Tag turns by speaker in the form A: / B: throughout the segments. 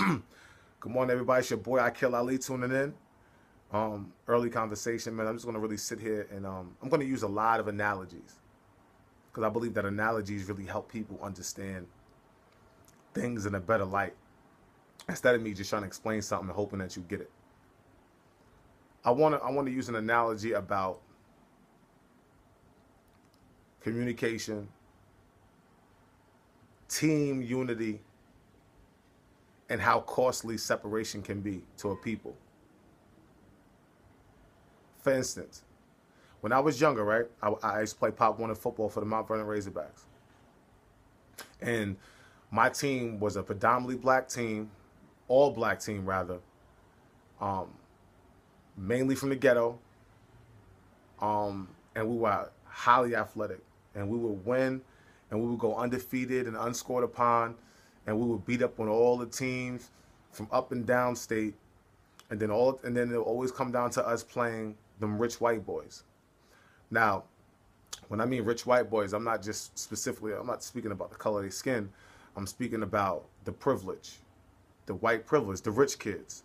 A: Good morning, everybody. It's your boy Akil Ali tuning in. Early conversation, man. I'm just gonna really sit here and I'm gonna use a lot of analogies because I believe that analogies really help people understand things in a better light instead of me just trying to explain something and hoping that you get it. I wanna use an analogy about communication, team unity, and how costly separation can be to a people. For instance, when I was younger, right, I used to play Pop Warner football for the Mount Vernon Razorbacks. And my team was a predominantly black team, all black team rather, mainly from the ghetto. And we were highly athletic. And we would win and we would go undefeated and unscored upon. And we would beat up on all the teams from up and down state. And then it'll always come down to us playing them rich white boys. Now, when I mean rich white boys, I'm not speaking about the color of their skin. I'm speaking about the privilege, the white privilege, the rich kids,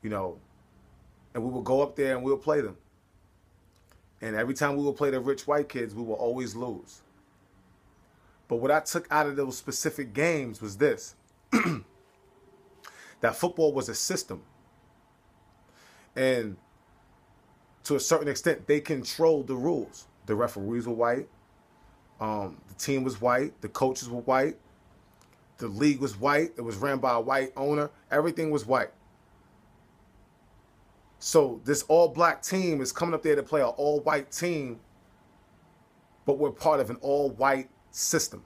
A: you know. And we would go up there and we would play them. And every time we would play the rich white kids, we would always lose. But what I took out of those specific games was this, that football was a system. And to a certain extent, they controlled the rules. The referees were white. The team was white. The coaches were white. The league was white. It was ran by a white owner. Everything was white. So this all-black team is coming up there to play an all-white team, but we're part of an all-white system.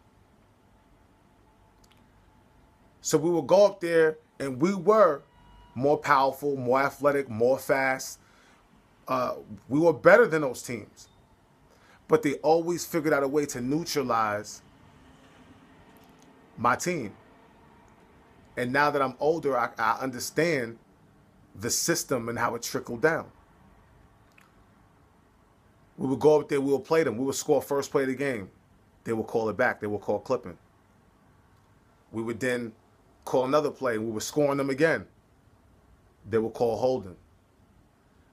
A: So we would go up there, and we were more powerful, more athletic, more fast. We were better than those teams. But they always figured out a way to neutralize my team. And now that I'm older, I understand the system and how it trickled down. We would go up there, we would play them. We would score first play of the game. They would call it back. They would call clipping. We would then call another play, and we would score on them again. They would call holding.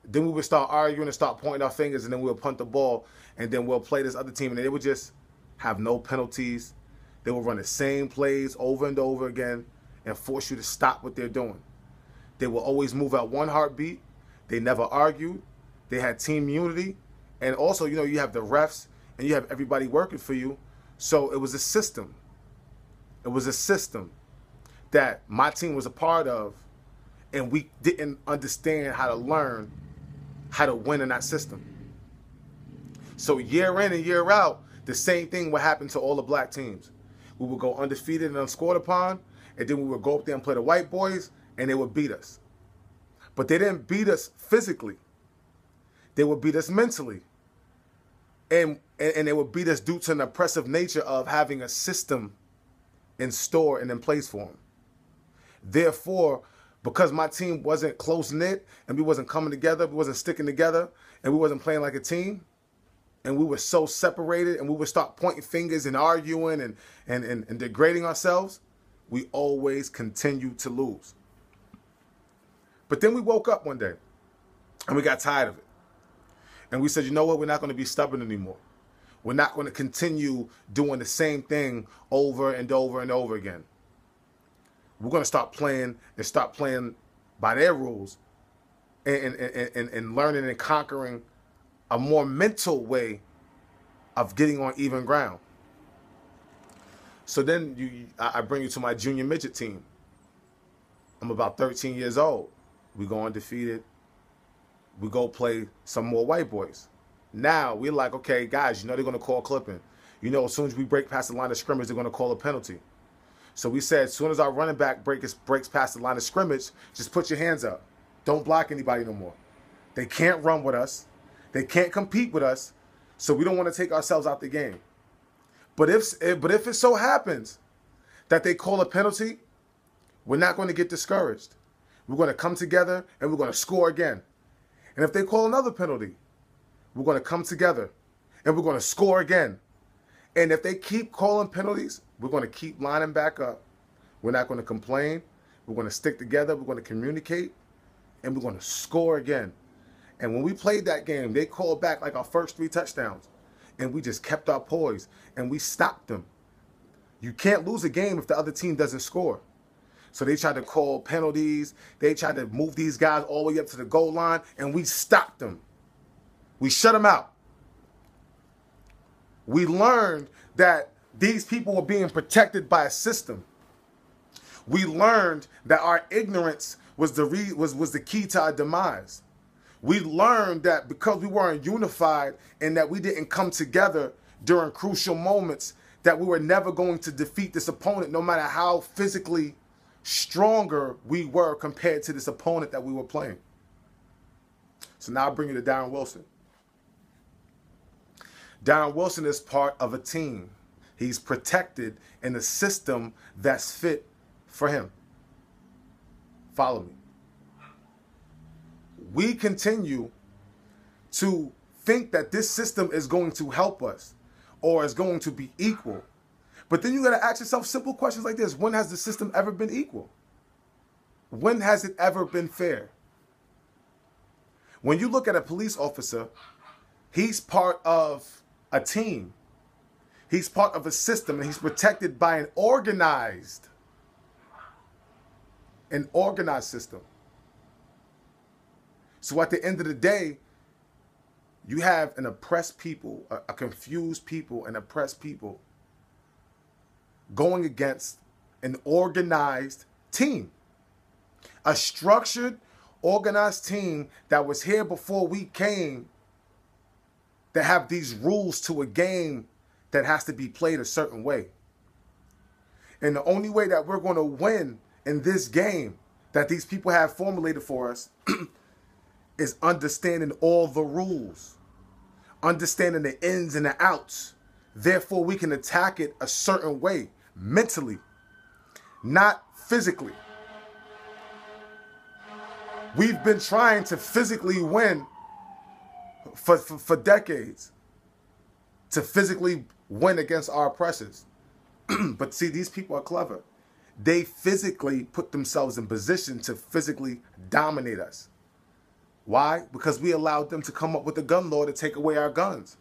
A: Then we would start arguing and start pointing our fingers, and then we would punt the ball, and then we'll play this other team, and they would just have no penalties. They would run the same plays over and over again and force you to stop what they're doing. They will always move at one heartbeat. They never argued. They had team unity. And also, you know, you have the refs and you have everybody working for you. So it was a system. It was a system that my team was a part of, and we didn't understand how to learn how to win in that system. So year in and year out, the same thing would happen to all the black teams. We would go undefeated and unscored upon, and then we would go up there and play the white boys, and they would beat us. But they didn't beat us physically. They would beat us mentally. And they would beat us due to an oppressive nature of having a system in store and in place for them. Therefore, because my team wasn't close-knit and we wasn't coming together, we wasn't sticking together, and we wasn't playing like a team, and we were so separated, and we would start pointing fingers and arguing and degrading ourselves, we always continued to lose. But then we woke up one day, and we got tired of it. And we said, you know what? We're not going to be stubborn anymore. We're not going to continue doing the same thing over and over and over again. We're going to start playing by their rules and learning and conquering a more mental way of getting on even ground. So then I bring you to my junior midget team. I'm about 13 years old. We go undefeated. We go play some more white boys. Now we're like, okay, guys, you know they're going to call clipping. You know, as soon as we break past the line of scrimmage, they're going to call a penalty. So we said, as soon as our running back breaks past the line of scrimmage, just put your hands up. Don't block anybody no more. They can't run with us. They can't compete with us. So we don't want to take ourselves out the game. But if it so happens that they call a penalty, we're not going to get discouraged. We're going to come together and we're going to score again. And if they call another penalty, we're going to come together and we're going to score again. And if they keep calling penalties, we're going to keep lining back up. We're not going to complain. We're going to stick together. We're going to communicate. And we're going to score again. And when we played that game, they called back like our first 3 touchdowns. And we just kept our poise. And we stopped them. You can't lose a game if the other team doesn't score. So they tried to call penalties. They tried to move these guys all the way up to the goal line. And we stopped them. We shut them out. We learned that these people were being protected by a system. We learned that our ignorance was the key to our demise. We learned that because we weren't unified and that we didn't come together during crucial moments, that we were never going to defeat this opponent, no matter how physically stronger we were compared to this opponent that we were playing. So now I bring you to Darren Wilson. Darren Wilson is part of a team. He's protected in a system that's fit for him. Follow me. We continue to think that this system is going to help us or is going to be equal. But then you got to ask yourself simple questions like this. When has the system ever been equal? When has it ever been fair? When you look at a police officer, he's part of a team. He's part of a system, and he's protected by an organized system. So at the end of the day, you have an oppressed people, a confused people, and oppressed people going against an organized team. A structured, organized team that was here before we came, that have these rules to a game that has to be played a certain way. And the only way that we're going to win in this game that these people have formulated for us is understanding all the rules, understanding the ins and the outs. Therefore, we can attack it a certain way, mentally, not physically. We've been trying to physically win for decades, to physically win against our oppressors. But see, these people are clever. They physically put themselves in position to physically dominate us. Why? Because we allowed them to come up with a gun law to take away our guns.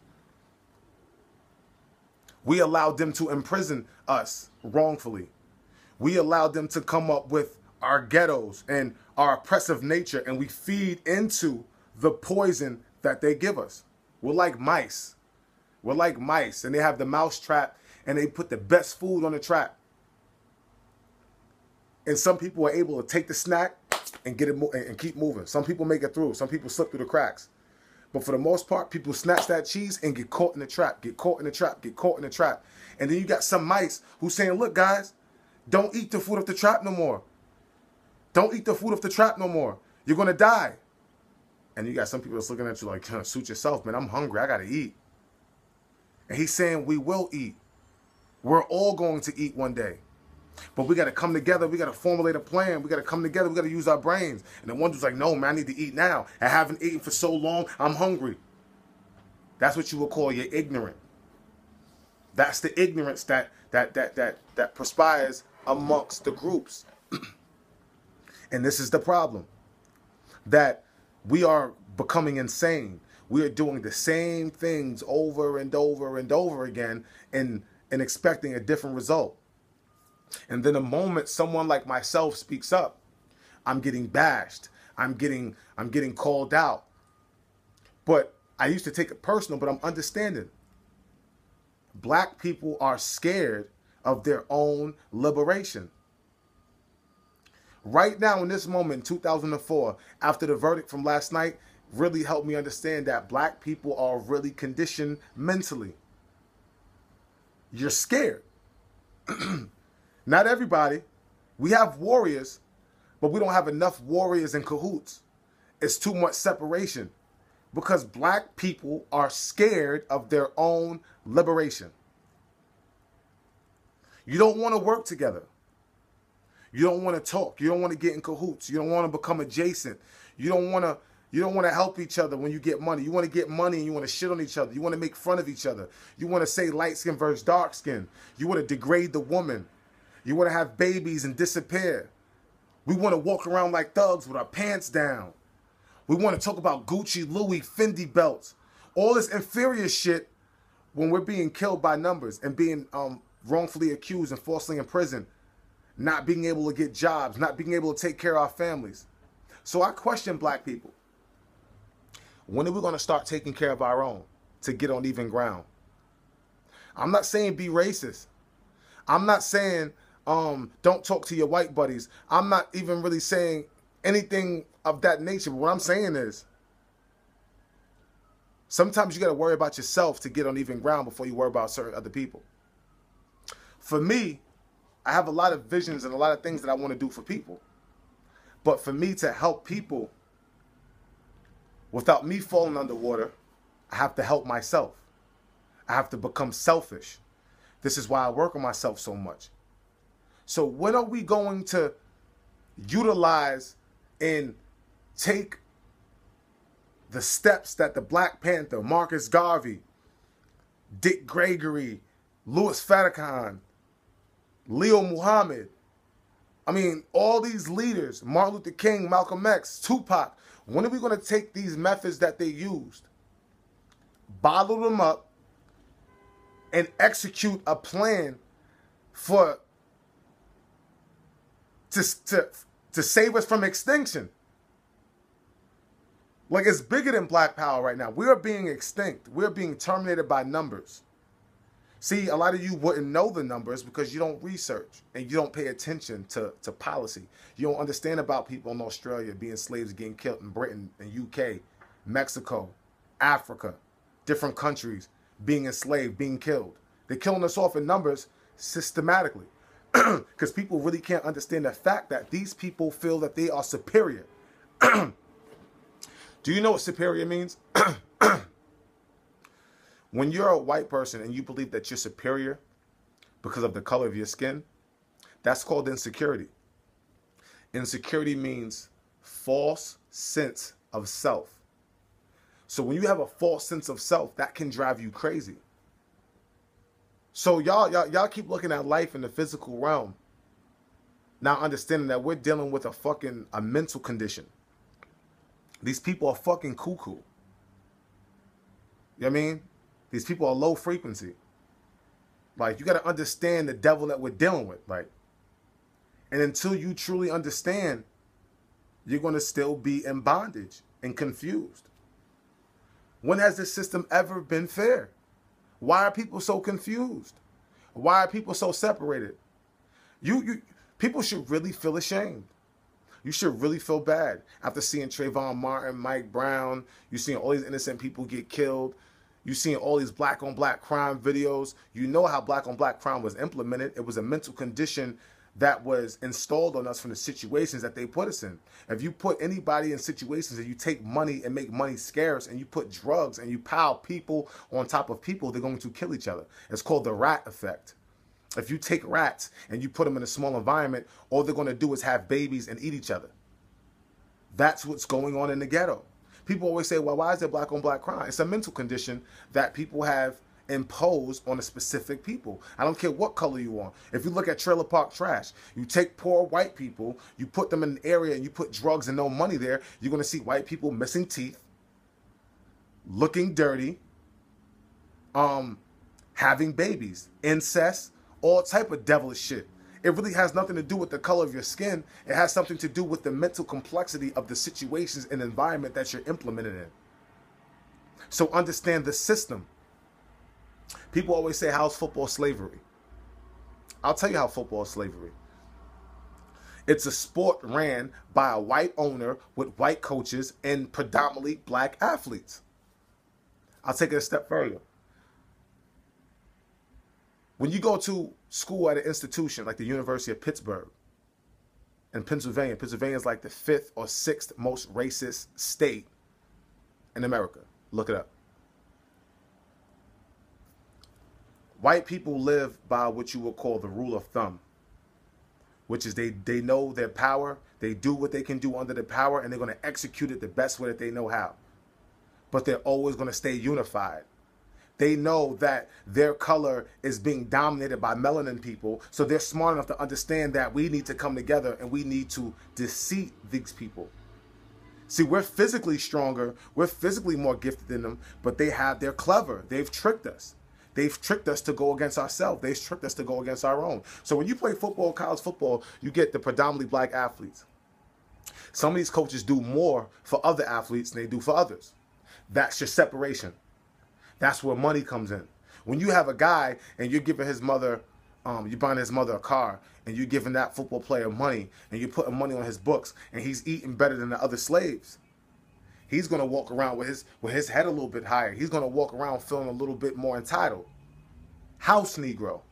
A: We allowed them to imprison us wrongfully. We allowed them to come up with our ghettos and our oppressive nature, and we feed into the poison that they give us. We're like mice. We're like mice, and they have the mouse trap, and they put the best food on the trap. And some people are able to take the snack and get it and keep moving. Some people make it through. Some people slip through the cracks. But for the most part, people snatch that cheese and get caught in the trap, get caught in the trap, get caught in the trap. And then you got some mice who's saying, look, guys, don't eat the food off the trap no more. Don't eat the food off the trap no more. You're going to die. And you got some people that's looking at you like, suit yourself, man. I'm hungry. I got to eat. And he's saying we will eat. We're all going to eat one day. But we got to come together. We got to formulate a plan. We got to come together. We got to use our brains. And then one dude's like, no, man, I need to eat now. I haven't eaten for so long. I'm hungry. That's what you would call you're ignorant. That's the ignorance that perspires amongst the groups. And this is the problem. That we are becoming insane. We are doing the same things over and over and over again and expecting a different result. And then the moment someone like myself speaks up, I'm getting bashed. I'm getting called out. But I used to take it personal, but I'm understanding. Black people are scared of their own liberation. Right now, in this moment, in 2004, after the verdict from last night, really helped me understand that black people are really conditioned mentally. You're scared. Not everybody. We have warriors, but we don't have enough warriors in cahoots. It's too much separation because black people are scared of their own liberation. You don't want to work together. You don't want to talk. You don't want to get in cahoots. You don't want to become adjacent. You don't want to help each other when you get money. You want to get money and you want to shit on each other. You want to make fun of each other. You want to say light skin versus dark skin. You want to degrade the woman. You want to have babies and disappear. We want to walk around like thugs with our pants down. We want to talk about Gucci, Louis, Fendi belts. All this inferior shit when we're being killed by numbers and being wrongfully accused and falsely imprisoned, not being able to get jobs, not being able to take care of our families. So I question black people. When are we going to start taking care of our own to get on even ground? I'm not saying be racist. I'm not saying don't talk to your white buddies. I'm not even really saying anything of that nature. But what I'm saying is, sometimes you got to worry about yourself to get on even ground before you worry about certain other people. For me, I have a lot of visions and a lot of things that I want to do for people. But for me to help people without me falling underwater, I have to help myself. I have to become selfish. This is why I work on myself so much. So when are we going to utilize and take the steps that the Black Panther, Marcus Garvey, Dick Gregory, Louis Farrakhan, Leo Muhammad, I mean, all these leaders, Martin Luther King, Malcolm X, Tupac, when are we going to take these methods that they used, bottle them up, and execute a plan to save us from extinction? Like, it's bigger than Black Power right now. We are being extinct. We're being terminated by numbers. See, a lot of you wouldn't know the numbers because you don't research and you don't pay attention to policy. You don't understand about people in Australia being slaves, getting killed in Britain and UK, Mexico, Africa, different countries, being enslaved, being killed. They're killing us off in numbers systematically because people really can't understand the fact that these people feel that they are superior. Do you know what superior means? When you're a white person and you believe that you're superior because of the color of your skin, that's called insecurity. Insecurity means false sense of self. So when you have a false sense of self, that can drive you crazy. So y'all keep looking at life in the physical realm, now understanding that we're dealing with a mental condition. These people are fucking cuckoo. You know what I mean? These people are low frequency. Like, you got to understand the devil that we're dealing with. Like, and until you truly understand, you're going to still be in bondage and confused. When has this system ever been fair? Why are people so confused? Why are people so separated? People should really feel ashamed. You should really feel bad after seeing Trayvon Martin, Mike Brown. You're seeing all these innocent people get killed. You're seeing all these black-on-black crime videos. You know how black-on-black crime was implemented. It was a mental condition that was installed on us from the situations that they put us in. If you put anybody in situations and you take money and make money scarce and you put drugs and you pile people on top of people, they're going to kill each other. It's called the rat effect. If you take rats and you put them in a small environment, all they're going to do is have babies and eat each other. That's what's going on in the ghetto. People always say, well, why is there black-on-black crime? It's a mental condition that people have imposed on a specific people. I don't care what color you are. If you look at trailer park trash, you take poor white people, you put them in an area and you put drugs and no money there, you're going to see white people missing teeth, looking dirty, having babies, incest, all type of devilish shit. It really has nothing to do with the color of your skin. It has something to do with the mental complexity of the situations and environment that you're implemented in. So understand the system. People always say, how's football slavery? I'll tell you how football is slavery. It's a sport ran by a white owner with white coaches and predominantly black athletes. I'll take it a step further. When you go to school at an institution like the University of Pittsburgh in Pennsylvania, Pennsylvania is like the 5th or 6th most racist state in America. Look it up. White people live by what you would call the rule of thumb, which is they know their power, they do what they can do under the power, and they're going to execute it the best way that they know how. But they're always going to stay unified. They know that their color is being dominated by melanin people, so they're smart enough to understand that we need to come together and we need to deceive these people. See, we're physically stronger, we're physically more gifted than them, but they're clever. They've tricked us. They've tricked us to go against ourselves. They've tricked us to go against our own. So when you play football, college football, you get the predominantly black athletes. Some of these coaches do more for other athletes than they do for others. That's your separation. That's where money comes in. When you have a guy and you're giving his mother, you're buying his mother a car, and you're giving that football player money, and you're putting money on his books, and he's eating better than the other slaves, he's going to walk around with his head a little bit higher. He's going to walk around feeling a little bit more entitled. House Negro.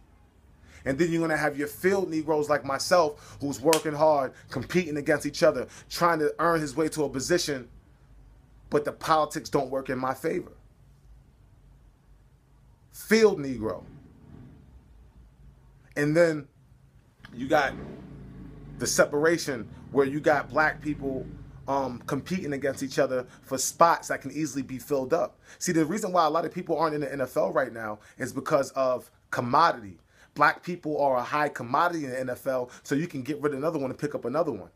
A: And then you're going to have your field Negroes like myself, who's working hard, competing against each other, trying to earn his way to a position, but the politics don't work in my favor. Field Negro. And then you got the separation where you got black people competing against each other for spots that can easily be filled up. See, the reason why a lot of people aren't in the NFL right now is because of commodity. Black people are a high commodity in the NFL, so you can get rid of another one and pick up another one.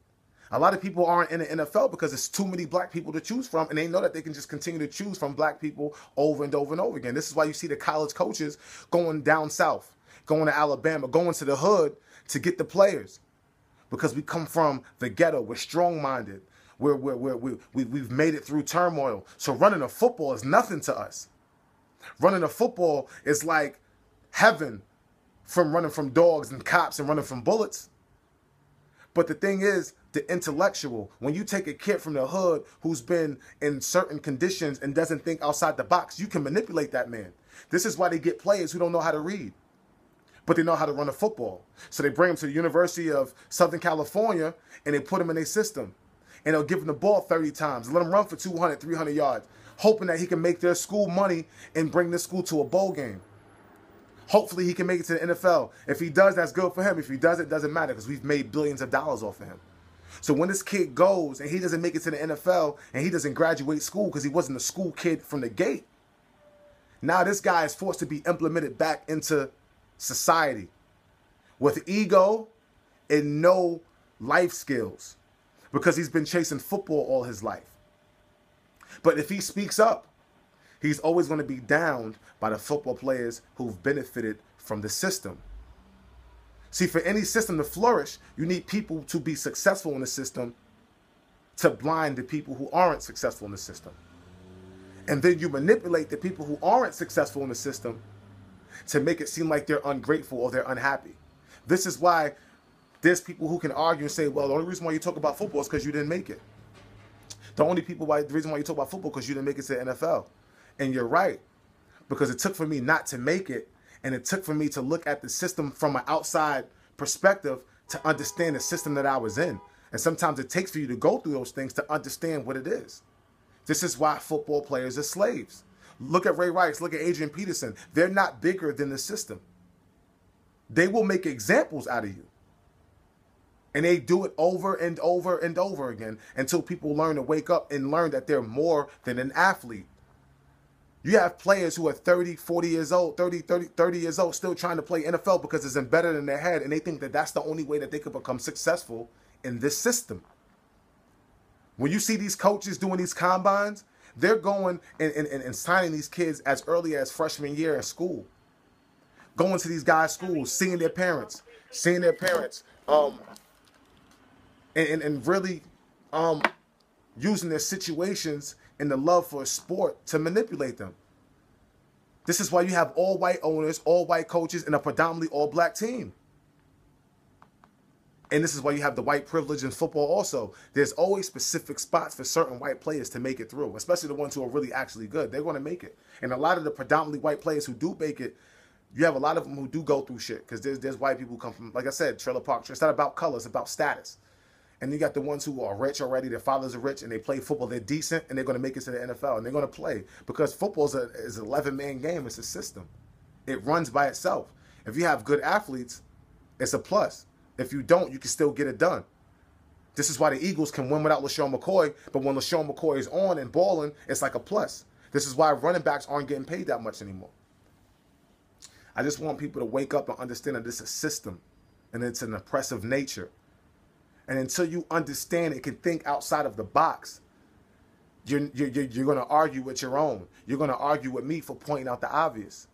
A: A lot of people aren't in the NFL because there's too many black people to choose from, and they know that they can just continue to choose from black people over and over and over again. This is why you see the college coaches going down south, going to Alabama, going to the hood to get the players. Because we come from the ghetto, we're strong-minded, we've made it through turmoil. So running a football is nothing to us. Running a football is like heaven from running from dogs and cops and running from bullets. But the thing is, the intellectual, when you take a kid from the hood who's been in certain conditions and doesn't think outside the box, you can manipulate that man. This is why they get players who don't know how to read, but they know how to run a football. So they bring them to the University of Southern California and they put them in their system. And they'll give them the ball 30 times, let them run for 200, 300 yards, hoping that he can make their school money and bring the school to a bowl game. Hopefully he can make it to the NFL. If he does, that's good for him. If he doesn't, it doesn't matter because we've made billions of dollars off of him. So when this kid goes and he doesn't make it to the NFL and he doesn't graduate school because he wasn't a school kid from the gate, now this guy is forced to be implemented back into society with ego and no life skills because he's been chasing football all his life. But if he speaks up, he's always going to be downed by the football players who've benefited from the system. See, for any system to flourish, you need people to be successful in the system to blind the people who aren't successful in the system. And then you manipulate the people who aren't successful in the system to make it seem like they're ungrateful or they're unhappy. This is why there's people who can argue and say, well, the only reason why you talk about football is because you didn't make it. The reason why you talk about football is because you didn't make it to the NFL. And you're right, because it took for me not to make it, and it took for me to look at the system from an outside perspective to understand the system that I was in. And sometimes it takes for you to go through those things to understand what it is. This is why football players are slaves. Look at Ray Rice, look at Adrian Peterson. They're not bigger than the system. They will make examples out of you. And they do it over and over and over again until people learn to wake up and learn that they're more than an athlete. You have players who are 30, 40 years old, 30 years old, still trying to play NFL because it's embedded in their head, and they think that that's the only way that they could become successful in this system. When you see these coaches doing these combines, they're going and signing these kids as early as freshman year in school. Going to these guys' schools, seeing their parents, and really using their situations and the love for a sport to manipulate them. This is why you have all white owners, all white coaches, and a predominantly all black team. And this is why you have the white privilege in football also. There's always specific spots for certain white players to make it through, especially the ones who are really actually good. They're going to make it. And a lot of the predominantly white players who do make it, you have a lot of them who do go through shit because there's white people who come from, like I said, trailer park. It's not about color, it's about status. And you got the ones who are rich already, their fathers are rich, and they play football. They're decent, and they're going to make it to the NFL, and they're going to play. Because football is an 11-man game. It's a system. It runs by itself. If you have good athletes, it's a plus. If you don't, you can still get it done. This is why the Eagles can win without LaShawn McCoy, but when LaShawn McCoy is on and balling, it's like a plus. This is why running backs aren't getting paid that much anymore. I just want people to wake up and understand that this is a system and it's an oppressive nature. And until you understand it can think outside of the box, you're going to argue with your own. You're going to argue with me for pointing out the obvious,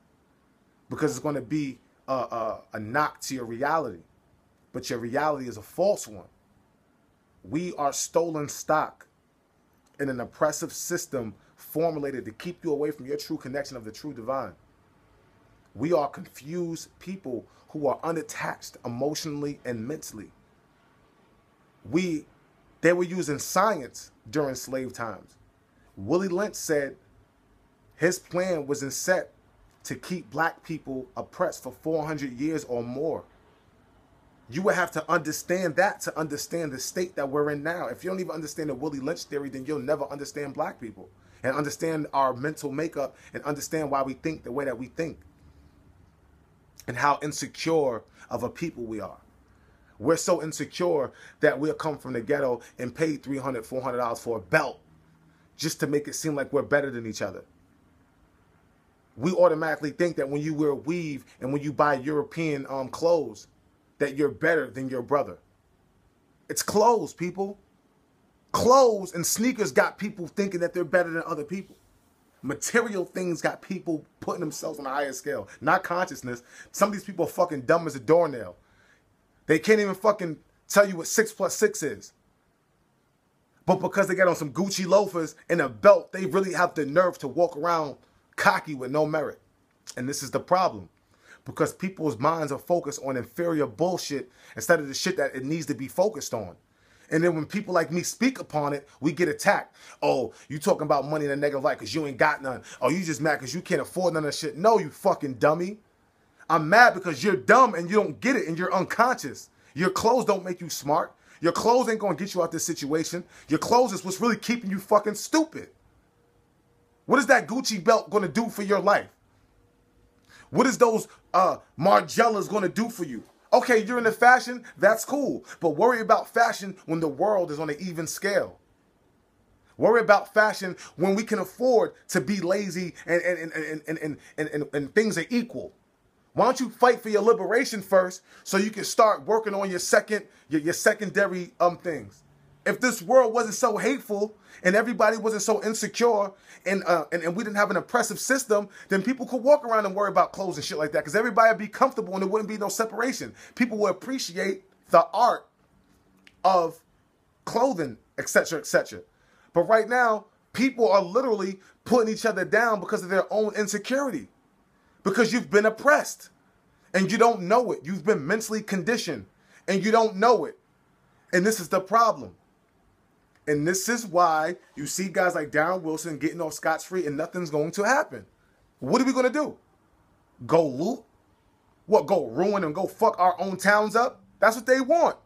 A: because it's going to be a knock to your reality. But your reality is a false one. We are stolen stock in an oppressive system formulated to keep you away from your true connection of the true divine. We are confused people who are unattached emotionally and mentally. They were using science during slave times. Willie Lynch said his plan was set to keep black people oppressed for 400 years or more. You would have to understand that to understand the state that we're in now. If you don't even understand the Willie Lynch theory, then you'll never understand black people and understand our mental makeup and understand why we think the way that we think and how insecure of a people we are. We're so insecure that we'll come from the ghetto and pay $300, $400 for a belt just to make it seem like we're better than each other. We automatically think that when you wear weave and when you buy European clothes, that you're better than your brother. It's clothes, people. Clothes and sneakers got people thinking that they're better than other people. Material things got people putting themselves on a higher scale. Not consciousness. Some of these people are fucking dumb as a doornail. They can't even fucking tell you what 6 + 6 is. But because they got on some Gucci loafers and a belt, they really have the nerve to walk around cocky with no merit. And this is the problem. Because people's minds are focused on inferior bullshit instead of the shit that it needs to be focused on. And then when people like me speak upon it, we get attacked. Oh, you talking about money in a negative light because you ain't got none. Oh, you just mad because you can't afford none of that shit. No, you fucking dummy. I'm mad because you're dumb and you don't get it and you're unconscious. Your clothes don't make you smart. Your clothes ain't going to get you out this situation. Your clothes is what's really keeping you fucking stupid. What is that Gucci belt going to do for your life? What is those Margielas going to do for you? Okay, you're into fashion. That's cool. But worry about fashion when the world is on an even scale. Worry about fashion when we can afford to be lazy and things are equal. Why don't you fight for your liberation first so you can start working on your secondary things? If this world wasn't so hateful and everybody wasn't so insecure and we didn't have an oppressive system, then people could walk around and worry about clothes and shit like that because everybody would be comfortable and there wouldn't be no separation. People would appreciate the art of clothing, etc., etc. But right now, people are literally putting each other down because of their own insecurity. Because you've been oppressed and you don't know it. You've been mentally conditioned and you don't know it. And this is the problem. And this is why you see guys like Darren Wilson getting off scot-free and nothing's going to happen. What are we going to do? Go loot? What, go ruin and go fuck our own towns up? That's what they want.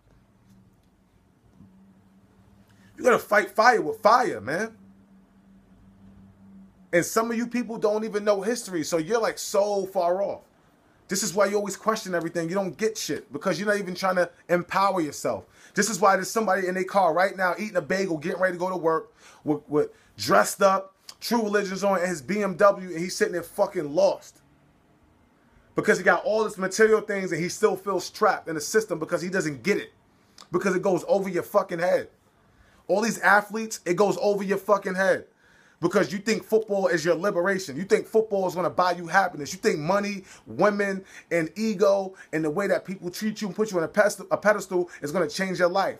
A: You got to fight fire with fire, man. And some of you people don't even know history, so you're like so far off. This is why you always question everything. You don't get shit because you're not even trying to empower yourself. This is why there's somebody in their car right now eating a bagel, getting ready to go to work with dressed up, True Religion's on, and his BMW, and he's sitting there fucking lost. Because he got all this material things and he still feels trapped in the system because he doesn't get it. Because it goes over your fucking head. All these athletes, it goes over your fucking head. Because you think football is your liberation. You think football is going to buy you happiness. You think money, women, and ego, and the way that people treat you and put you on a pedestal is going to change your life.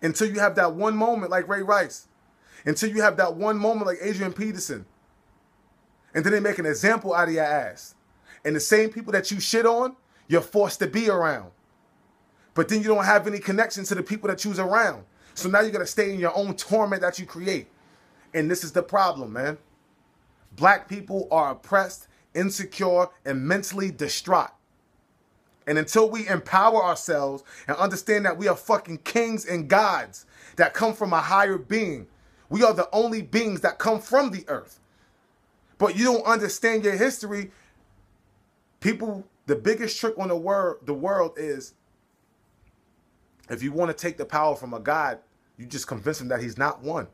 A: Until you have that one moment like Ray Rice. Until you have that one moment like Adrian Peterson. And then they make an example out of your ass. And the same people that you shit on, you're forced to be around. But then you don't have any connection to the people that you's around. So now you're going to stay in your own torment that you create. And this is the problem, man. Black people are oppressed, insecure, and mentally distraught. And until we empower ourselves and understand that we are fucking kings and gods that come from a higher being, we are the only beings that come from the earth. But you don't understand your history. People, the biggest trick on the world is if you want to take the power from a god, you just convince him that he's not one.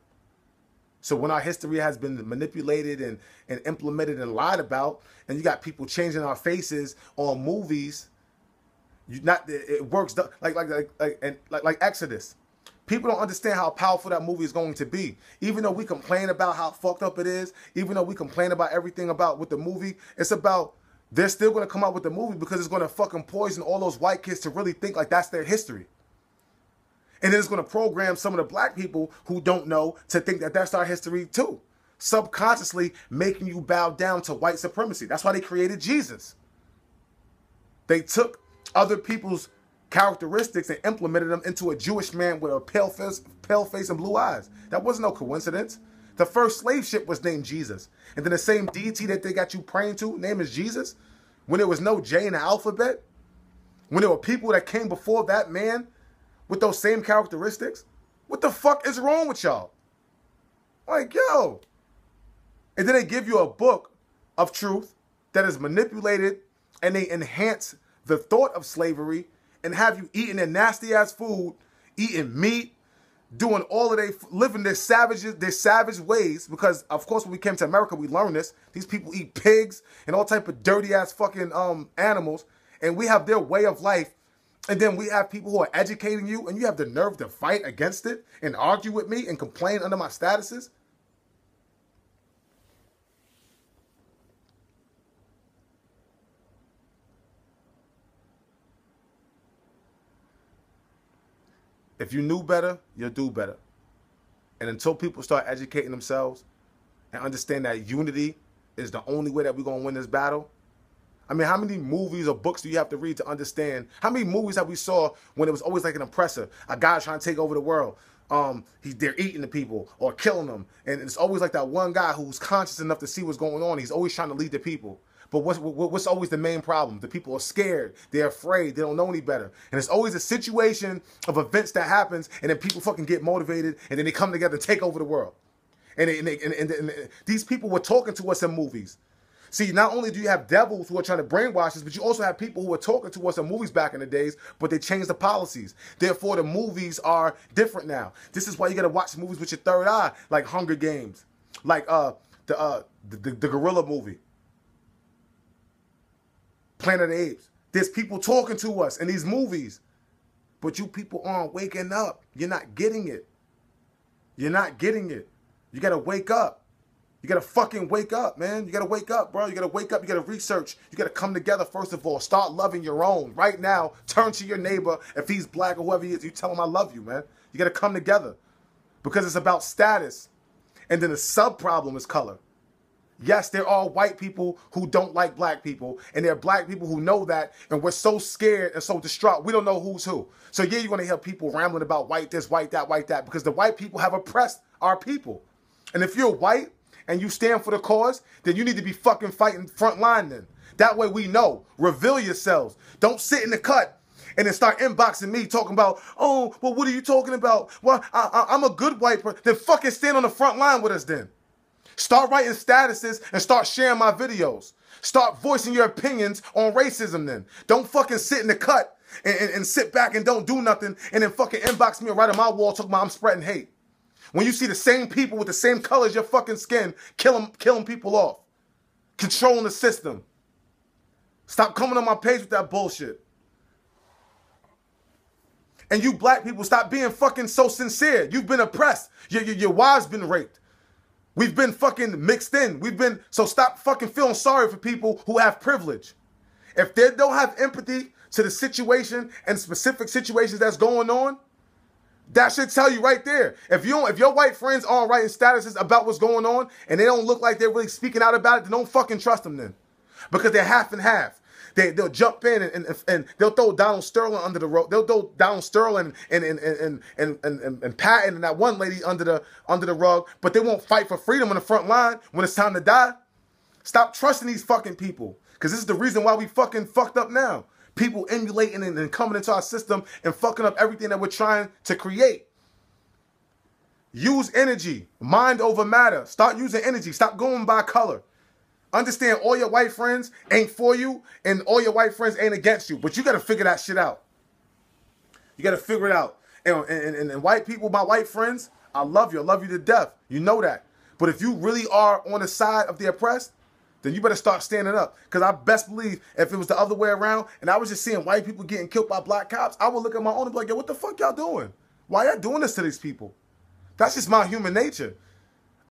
A: So when our history has been manipulated and implemented and lied about, and you got people changing our faces on movies, it works like Exodus. People don't understand how powerful that movie is going to be. Even though we complain about how fucked up it is, even though we complain about everything about with the movie, it's about they're still going to come out with the movie because it's going to fucking poison all those white kids to really think like that's their history. And then it's going to program some of the black people who don't know to think that that's our history too. Subconsciously making you bow down to white supremacy. That's why they created Jesus. They took other people's characteristics and implemented them into a Jewish man with a pale face and blue eyes. That wasn't no coincidence. The first slave ship was named Jesus. And then the same deity that they got you praying to, name is Jesus. When there was no J in the alphabet. When there were people that came before that man with those same characteristics. What the fuck is wrong with y'all? Like, yo. And then they give you a book of truth that is manipulated and they enhance the thought of slavery and have you eating their nasty ass food, eating meat, doing all of living their savage ways. Because of course when we came to America, we learned this. These people eat pigs and all type of dirty ass fucking animals, and we have their way of life. And then we have people who are educating you, and you have the nerve to fight against it and argue with me and complain under my statuses. If you knew better, you'll do better. And until people start educating themselves and understand that unity is the only way that we're going to win this battle. I mean, how many movies or books do you have to read to understand? How many movies have we saw when it was always like an oppressor, a guy trying to take over the world? They're eating the people or killing them. And it's always like that one guy who's conscious enough to see what's going on. He's always trying to lead the people. But what's always the main problem? The people are scared. They're afraid. They don't know any better. And it's always a situation of events that happens, and then people fucking get motivated, and then they come together and take over the world. And these people were talking to us in movies. See, not only do you have devils who are trying to brainwash us, but you also have people who were talking to us in movies back in the days, but they changed the policies. Therefore, the movies are different now. This is why you got to watch movies with your third eye, like Hunger Games, like the gorilla movie. Planet of the Apes. There's people talking to us in these movies. But you people aren't waking up. You're not getting it. You're not getting it. You got to wake up. You got to fucking wake up, man. You got to wake up, bro. You got to wake up. You got to research. You got to come together, first of all. Start loving your own. Right now, turn to your neighbor. If he's black or whoever he is, you tell him I love you, man. You got to come together. Because it's about status. And then the sub-problem is color. Yes, there are white people who don't like black people, and there are black people who know that, and we're so scared and so distraught, we don't know who's who. So yeah, you're going to hear people rambling about white this, white that, because the white people have oppressed our people. And if you're white and you stand for the cause, then you need to be fucking fighting front line then. That way we know. Reveal yourselves. Don't sit in the cut and then start inboxing me talking about, oh, well, what are you talking about? Well, I'm a good white person. Then fucking stand on the front line with us then. Start writing statuses and start sharing my videos. Start voicing your opinions on racism then. Don't fucking sit in the cut and sit back and don't do nothing and then fucking inbox me or write on my wall talking about I'm spreading hate. When you see the same people with the same color as your fucking skin killing people off. Controlling the system. Stop coming on my page with that bullshit. And you black people, stop being fucking so sincere. You've been oppressed. Your wives been raped. We've been fucking mixed in. So stop fucking feeling sorry for people who have privilege. If they don't have empathy to the situation and specific situations that's going on, that should tell you right there. If your white friends aren't writing statuses about what's going on and they don't look like they're really speaking out about it, then don't fucking trust them then. Because they're half and half. They'll jump in and they'll throw Donald Sterling under the rope. They'll throw Donald Sterling and Patton and that one lady under the rug, but they won't fight for freedom on the front line when it's time to die. Stop trusting these fucking people. Because this is the reason why we fucking fucked up now. People emulating and coming into our system and fucking up everything that we're trying to create. Use energy. Mind over matter. Start using energy. Stop going by color. Understand all your white friends ain't for you and all your white friends ain't against you. But you got to figure that shit out. You got to figure it out. And white people, my white friends, I love you. I love you to death. You know that. But if you really are on the side of the oppressed, then you better start standing up. Because I best believe if it was the other way around and I was just seeing white people getting killed by black cops, I would look at my own and be like, yo, what the fuck y'all doing? Why y'all doing this to these people? That's just my human nature.